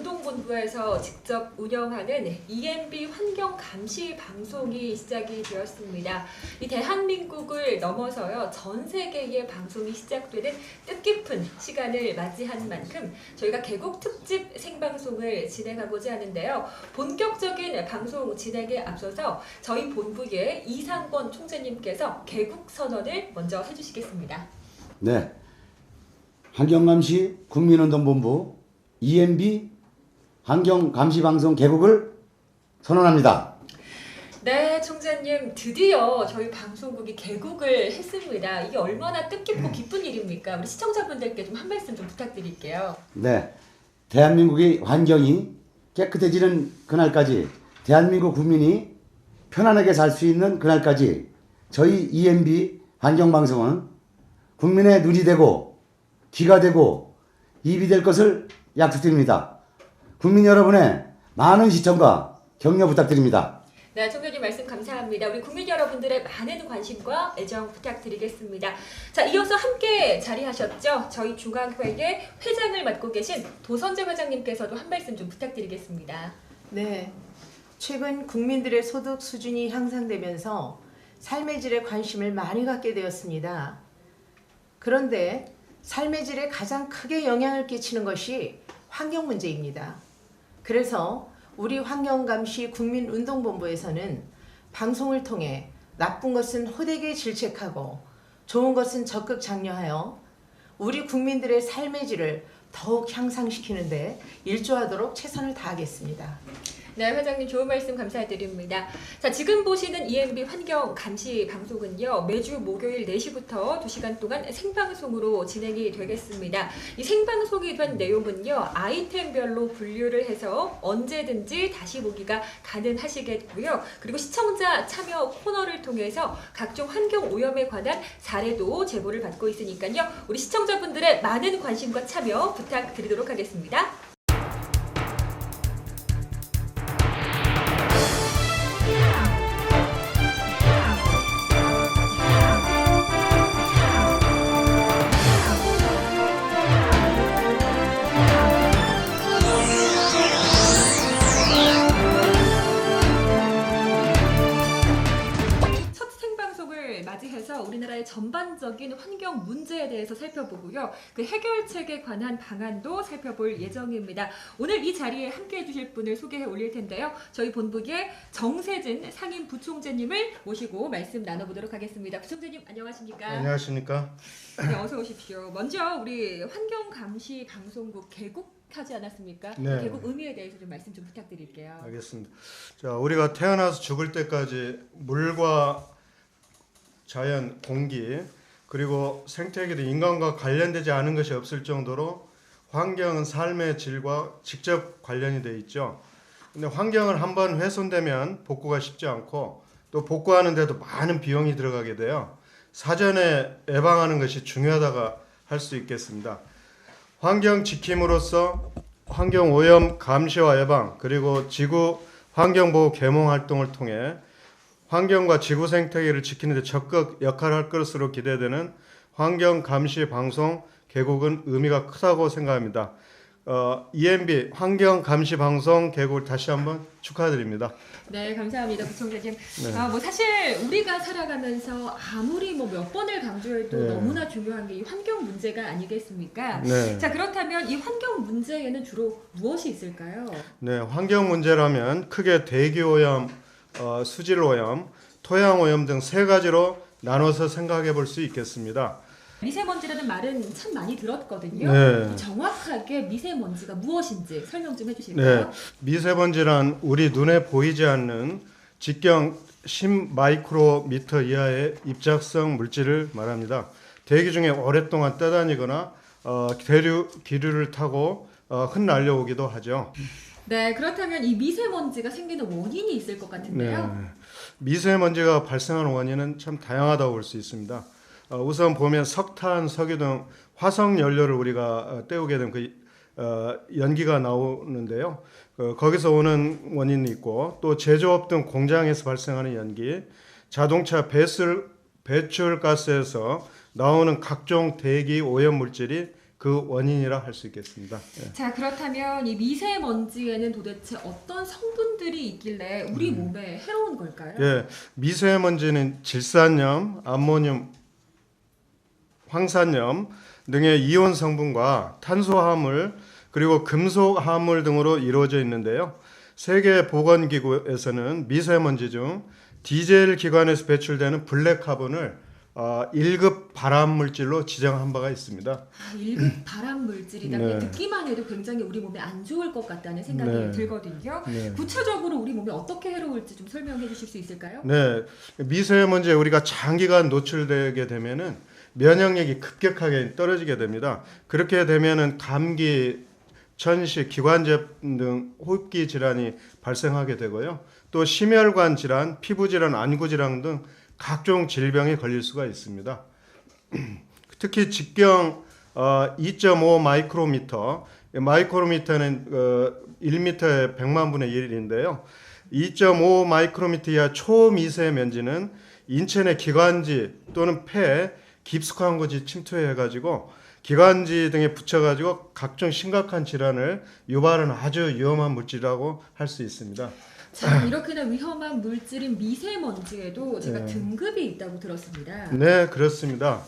운동본부에서 직접 운영하는 EMB 환경 감시 방송이 시작이 되었습니다. 이 대한민국을 넘어서요 전 세계의 방송이 시작되는 뜻깊은 시간을 맞이한 만큼 저희가 개국 특집 생방송을 진행하고자 하는데요. 본격적인 방송 진행에 앞서서 저희 본부의 이상권 총재님께서 개국 선언을 먼저 해주시겠습니다. 네, 환경감시 국민운동본부 EMB 환경감시방송 개국을 선언합니다. 네, 총재님 드디어 저희 방송국이 개국을 했습니다. 이게 얼마나 뜻깊고 기쁜 일입니까? 우리 시청자분들께 좀 한 말씀 좀 부탁드릴게요. 네, 대한민국의 환경이 깨끗해지는 그날까지, 대한민국 국민이 편안하게 살 수 있는 그날까지 저희 EMB 환경방송은 국민의 눈이 되고 귀가 되고 입이 될 것을 약속드립니다. 국민 여러분의 많은 시청과 격려 부탁드립니다. 네, 총재님 말씀 감사합니다. 우리 국민 여러분들의 많은 관심과 애정 부탁드리겠습니다. 자, 이어서 함께 자리하셨죠? 저희 중앙회의 회장을 맡고 계신 도선재 회장님께서도 한 말씀 좀 부탁드리겠습니다. 네, 최근 국민들의 소득 수준이 향상되면서 삶의 질에 관심을 많이 갖게 되었습니다. 그런데 삶의 질에 가장 크게 영향을 끼치는 것이 환경 문제입니다. 그래서 우리 환경감시 국민운동본부에서는 방송을 통해 나쁜 것은 호되게 질책하고 좋은 것은 적극 장려하여 우리 국민들의 삶의 질을 더욱 향상시키는 데 일조하도록 최선을 다하겠습니다. 네, 회장님 좋은 말씀 감사드립니다. 자, 지금 보시는 EMB 환경 감시 방송은요, 매주 목요일 4시부터 2시간 동안 생방송으로 진행이 되겠습니다. 이 생방송이 된 내용은요, 아이템별로 분류를 해서 언제든지 다시 보기가 가능하시겠고요. 그리고 시청자 참여 코너를 통해서 각종 환경 오염에 관한 사례도 제보를 받고 있으니까요. 우리 시청자분들의 많은 관심과 참여 부탁드리도록 하겠습니다. 맞이해서 우리나라의 전반적인 환경 문제에 대해서 살펴보고요. 그 해결책에 관한 방안도 살펴볼 예정입니다. 오늘 이 자리에 함께해 주실 분을 소개해 올릴 텐데요. 저희 본부의 정세진 상임 부총재님을 모시고 말씀 나눠보도록 하겠습니다. 부총재님 안녕하십니까? 안녕하십니까? 네, 어서 오십시오. 먼저 우리 환경감시방송국 개국하지 않았습니까? 네. 개국 의미에 대해서 좀 말씀 좀 부탁드릴게요. 알겠습니다. 자, 우리가 태어나서 죽을 때까지 물과 자연, 공기, 그리고 생태계도 인간과 관련되지 않은 것이 없을 정도로 환경은 삶의 질과 직접 관련이 되어 있죠. 근데 환경을 한번 훼손되면 복구가 쉽지 않고 또 복구하는데도 많은 비용이 들어가게 돼요. 사전에 예방하는 것이 중요하다고 할 수 있겠습니다. 환경 지킴으로써 환경 오염 감시와 예방, 그리고 지구 환경보호 계몽 활동을 통해 환경과 지구 생태계를 지키는 데 적극 역할을 할 것으로 기대되는 환경 감시 방송 개국은 의미가 크다고 생각합니다. EMB 환경 감시 방송 개국을 다시 한번 축하드립니다. 네, 감사합니다, 부총재님. 네. 사실 우리가 살아가면서 아무리 몇 번을 강조해도 네. 너무나 중요한 게 이 환경 문제가 아니겠습니까? 네. 자, 그렇다면 이 환경 문제에는 주로 무엇이 있을까요? 네, 환경 문제라면 크게 대기 오염, 수질 오염, 토양 오염 등 세 가지로 나눠서 생각해 볼 수 있겠습니다. 미세먼지라는 말은 참 많이 들었거든요. 네. 정확하게 미세먼지가 무엇인지 설명 좀 해주실까요? 네, 미세먼지란 우리 눈에 보이지 않는 직경 10마이크로미터 이하의 입작성 물질을 말합니다. 대기 중에 오랫동안 떠다니거나 기류를 타고 흩날려오기도 하죠. 네, 그렇다면 이 미세먼지가 생기는 원인이 있을 것 같은데요. 네, 미세먼지가 발생하는 원인은 참 다양하다고 볼 수 있습니다. 우선 보면 석탄, 석유 등 화석 연료를 우리가 때우게 되면 연기가 나오는데요. 거기서 오는 원인이 있고 또 제조업 등 공장에서 발생하는 연기, 자동차 배출가스에서 나오는 각종 대기 오염 물질이 그 원인이라 할 수 있겠습니다. 자, 그렇다면 이 미세먼지에는 도대체 어떤 성분들이 있길래 우리 몸에 해로운 걸까요? 예, 미세먼지는 질산염, 암모늄, 황산염 등의 이온 성분과 탄소 화물 그리고 금속 화물 등으로 이루어져 있는데요. 세계보건기구에서는 미세먼지 중 디젤 기관에서 배출되는 블랙 카본을 1급 발암 물질로 지정한 바가 있습니다. 아, 1급 발암 물질이다. 네. 듣기만 해도 굉장히 우리 몸에 안 좋을 것 같다는 생각이 네. 들거든요. 네. 구체적으로 우리 몸에 어떻게 해로울지 좀 설명해 주실 수 있을까요? 네, 미세먼지에 우리가 장기간 노출되게 되면은 면역력이 급격하게 떨어지게 됩니다. 그렇게 되면은 감기, 천식, 기관지염 등 호흡기 질환이 발생하게 되고요. 또 심혈관 질환, 피부 질환, 안구 질환 등 각종 질병에 걸릴 수가 있습니다. 특히 직경 2.5 마이크로미터, 마이크로미터는 1미터의 100만 분의 1인데요. 2.5 마이크로미터 이하 초미세먼지는 인체 내 기관지 또는 폐, 깊숙한 곳이 침투해가지고 기관지 등에 붙여가지고 각종 심각한 질환을 유발하는 아주 위험한 물질이라고 할 수 있습니다. 자, 이렇게나 위험한 물질인 미세먼지에도 제가 네. 등급이 있다고 들었습니다. 네, 그렇습니다.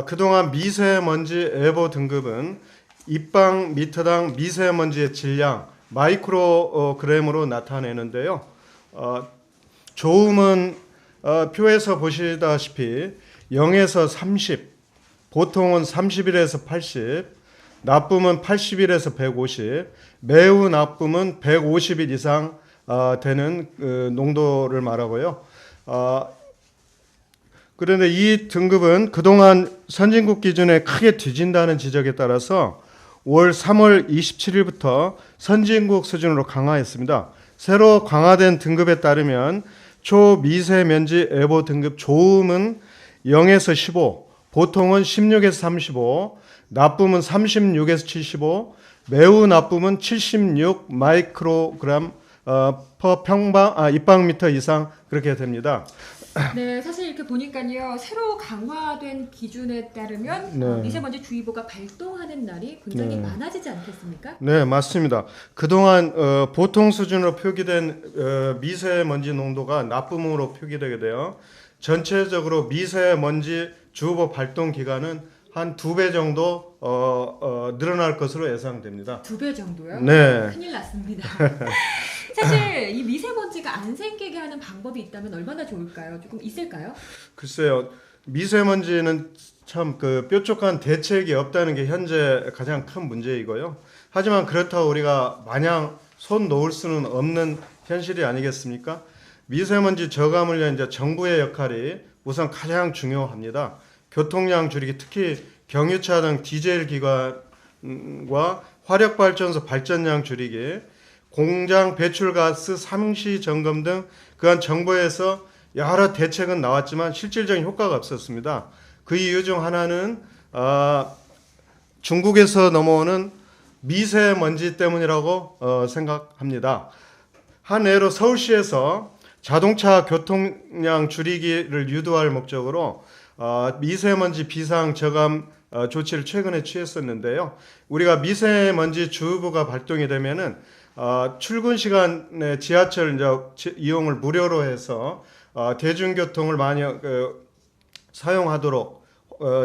그동안 미세먼지 예보 등급은 입방 미터당 미세먼지의 질량 마이크로그램으로 나타내는데요. 좋음은 표에서 보시다시피 0에서 30, 보통은 31에서 80, 나쁨은 81에서 150, 매우 나쁨은 150일 이상 되는 농도를 말하고요. 그런데 이 등급은 그동안 선진국 기준에 크게 뒤진다는 지적에 따라서 올 3월 27일부터 선진국 수준으로 강화했습니다. 새로 강화된 등급에 따르면 초미세먼지 예보 등급 좋음은 0에서 15, 보통은 16에서 35, 나쁨은 36에서 75, 매우 나쁨은 76 마이크로그램 퍼 입방미터 이상 그렇게 됩니다. 네, 사실 이렇게 보니까요, 새로 강화된 기준에 따르면 네. 미세먼지 주의보가 발동하는 날이 굉장히 네. 많아지지 않겠습니까? 네, 맞습니다. 그동안 보통 수준으로 표기된 미세먼지 농도가 나쁨으로 표기되게 돼요. 전체적으로 미세먼지 주의보 발동 기간은 한 2배 정도 늘어날 것으로 예상됩니다. 2배 정도요? 네. 큰일 났습니다. 사실 이 미세먼지가 안 생기게 하는 방법이 있다면 얼마나 좋을까요? 조금 있을까요? 글쎄요, 미세먼지는 참 뾰족한 대책이 없다는 게 현재 가장 큰 문제이고요. 하지만 그렇다고 우리가 마냥 손 놓을 수는 없는 현실이 아니겠습니까? 미세먼지 저감을 위한 이제 정부의 역할이 우선 가장 중요합니다. 교통량 줄이기, 특히 경유차 등 디젤 기관과 화력발전소 발전량 줄이기, 공장 배출가스 상시 점검 등 그간 정부에서 여러 대책은 나왔지만 실질적인 효과가 없었습니다. 그 이유 중 하나는 중국에서 넘어오는 미세먼지 때문이라고 생각합니다. 한 예로 서울시에서 자동차 교통량 줄이기를 유도할 목적으로 미세먼지 비상 저감 조치를 최근에 취했었는데요. 우리가 미세먼지 주의보가 발동이 되면은 출근 시간에 지하철 이용을 무료로 해서 대중교통을 많이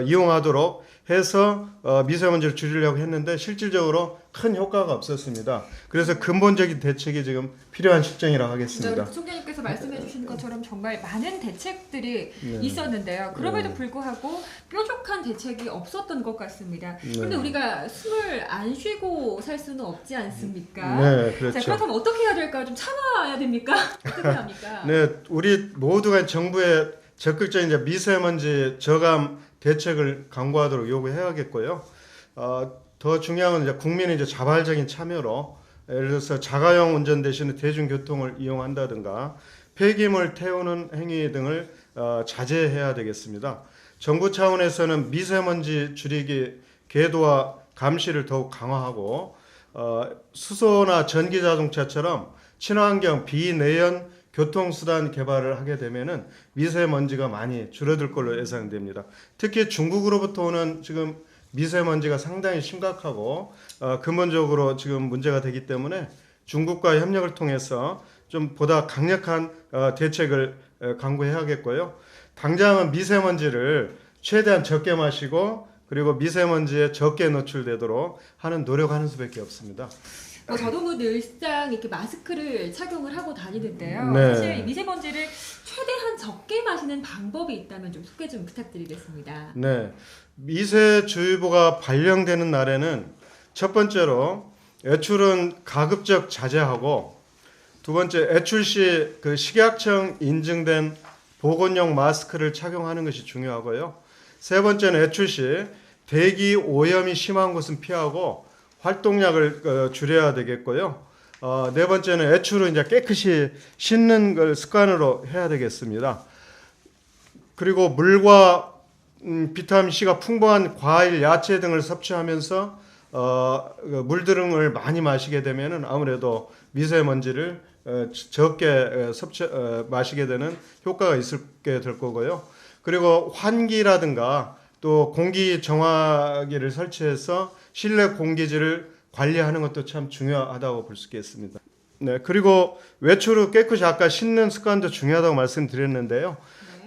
이용하도록 해서 미세먼지를 줄이려고 했는데 실질적으로 큰 효과가 없었습니다. 그래서 근본적인 대책이 지금 필요한 실정이라고 하겠습니다. 총장님께서 말씀해 주신 것처럼 정말 많은 대책들이 네. 있었는데요. 그럼에도 불구하고 뾰족한 대책이 없었던 것 같습니다. 네. 그런데 우리가 숨을 안 쉬고 살 수는 없지 않습니까? 네, 그렇죠. 자, 그렇다면 어떻게 해야 될까요? 좀 참아야 됩니까? 어떻게 합니까? 네, 우리 모두가 정부의 적극적인 이제 미세먼지 저감 대책을 강구하도록 요구해야겠고요. 더 중요한 건 이제 국민의 이제 자발적인 참여로, 예를 들어서 자가용 운전 대신에 대중교통을 이용한다든가 폐기물 태우는 행위 등을 자제해야 되겠습니다. 정부 차원에서는 미세먼지 줄이기 계도와 감시를 더욱 강화하고 수소나 전기 자동차처럼 친환경 비내연 교통수단 개발을 하게 되면은 미세먼지가 많이 줄어들 걸로 예상됩니다. 특히 중국으로부터 오는 지금 미세먼지가 상당히 심각하고 근본적으로 지금 문제가 되기 때문에 중국과의 협력을 통해서 좀 보다 강력한 대책을 강구해야겠고요. 당장은 미세먼지를 최대한 적게 마시고 그리고 미세먼지에 적게 노출되도록 하는 노력하는 수밖에 없습니다. 저도 늘상 이렇게 마스크를 착용을 하고 다니는데요. 네. 사실 이 미세먼지를 최대한 적게 마시는 방법이 있다면 좀 소개 좀 부탁드리겠습니다. 네, 미세주의보가 발령되는 날에는 첫 번째로 외출은 가급적 자제하고 두 번째 외출 시 그 식약청 인증된 보건용 마스크를 착용하는 것이 중요하고요. 세 번째는 외출 시 대기 오염이 심한 곳은 피하고 활동량을 줄여야 되겠고요. 네 번째는 외출은 이제 깨끗이 씻는 걸 습관으로 해야 되겠습니다. 그리고 물과 비타민 C가 풍부한 과일, 야채 등을 섭취하면서 물들음을 많이 마시게 되면은 아무래도 미세먼지를 적게 마시게 되는 효과가 있게 될 거고요. 그리고 환기라든가 또 공기 정화기를 설치해서 실내 공기질을 관리하는 것도 참 중요하다고 볼 수 있겠습니다. 네, 그리고 외출 후 깨끗이 아까 씻는 습관도 중요하다고 말씀드렸는데요.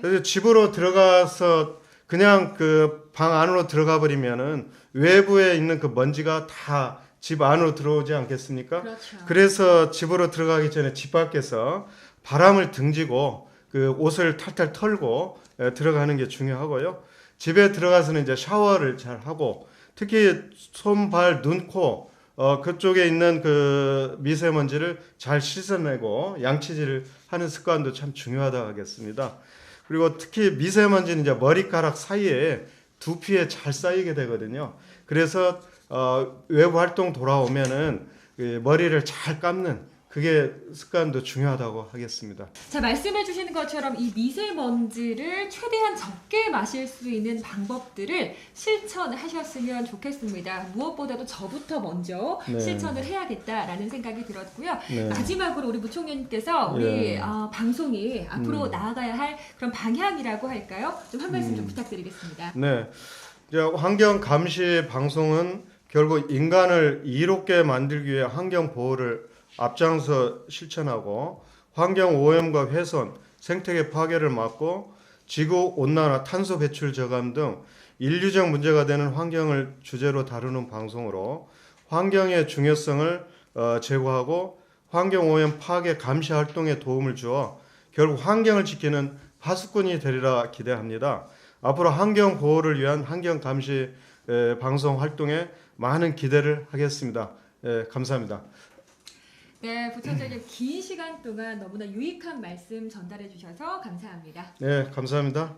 그래서 집으로 들어가서 그냥 그 방 안으로 들어가 버리면은 외부에 있는 그 먼지가 다 집 안으로 들어오지 않겠습니까? 그렇죠. 그래서 집으로 들어가기 전에 집 밖에서 바람을 등지고 그 옷을 탈탈 털고 들어가는 게 중요하고요. 집에 들어가서는 이제 샤워를 잘 하고 특히 손, 발, 눈, 코 그쪽에 있는 그 미세먼지를 잘 씻어내고 양치질을 하는 습관도 참 중요하다고 하겠습니다. 그리고 특히 미세먼지는 이제 머리카락 사이에 두피에 잘 쌓이게 되거든요. 그래서 외부 활동 돌아오면은 그 머리를 잘 감는 그게 습관도 중요하다고 하겠습니다. 자, 말씀해 주시는 것처럼 이 미세먼지를 최대한 적게 마실 수 있는 방법들을 실천하셨으면 좋겠습니다. 무엇보다도 저부터 먼저 네. 실천을 해야겠다라는 생각이 들었고요. 네. 마지막으로 우리 부총리님께서 우리 예. 방송이 앞으로 나아가야 할 그런 방향이라고 할까요? 좀 한 말씀 좀 부탁드리겠습니다. 네, 이제 환경 감시 방송은 결국 인간을 이롭게 만들기 위해 환경 보호를 앞장서 실천하고 환경 오염과 훼손, 생태계 파괴를 막고 지구 온난화, 탄소 배출 저감 등 인류적 문제가 되는 환경을 주제로 다루는 방송으로 환경의 중요성을 제고하고 환경 오염 파괴 감시 활동에 도움을 주어 결국 환경을 지키는 파수꾼이 되리라 기대합니다. 앞으로 환경 보호를 위한 환경 감시 방송 활동에 많은 기대를 하겠습니다. 감사합니다. 네, 부총장님 긴 시간 동안 너무나 유익한 말씀 전달해 주셔서 감사합니다. 네, 감사합니다.